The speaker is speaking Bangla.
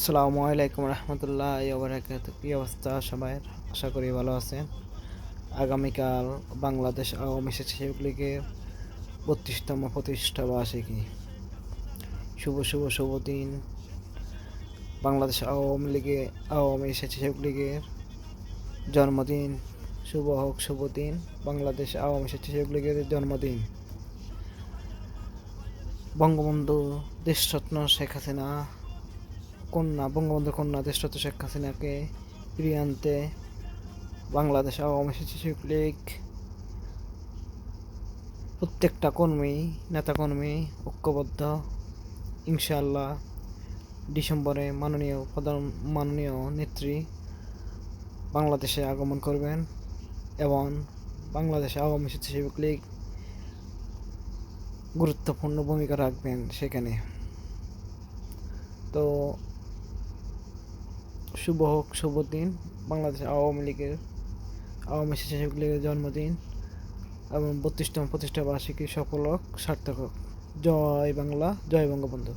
আসসালামু আলাইকুম রহমতুল্লাহ বারাকাতুহু। কী অবস্থা সবাই? আশা করি ভালো আছেন। আগামীকাল বাংলাদেশ আওয়ামী স্বেচ্ছাসেবক লীগের ৩২তম প্রতিষ্ঠা বার্ষিকী। শুভ দিন। বাংলাদেশ আওয়ামী স্বেচ্ছাসেবক লীগের জন্মদিন। শুভ দিন বাংলাদেশ আওয়ামী স্বেচ্ছাসেবক লীগের জন্মদিন। বঙ্গবন্ধু দেশরত্ন শেখ হাসিনা বঙ্গবন্ধুর কন্যা দেশরত্ন শেখ হাসিনাকে ফিরিয়ে আনতে বাংলাদেশ আওয়ামী স্বেচ্ছাসেবক লীগ প্রত্যেকটা নেতাকর্মী ঐক্যবদ্ধ। ইনশাআল্লাহ ডিসেম্বরে মাননীয় নেত্রী বাংলাদেশে আগমন করবেন এবং বাংলাদেশ আওয়ামী স্বেচ্ছাসেবক লীগ গুরুত্বপূর্ণ ভূমিকা রাখবেন সেখানে। তো শুভ দিন বাংলাদেশ আওয়ামী স্বেচ্ছাসেবক লীগের জন্মদিন এবং ৩২তম প্রতিষ্ঠা বার্ষিকী সফল হোক, সার্থক হোক। জয় বাংলা, জয় বঙ্গবন্ধু।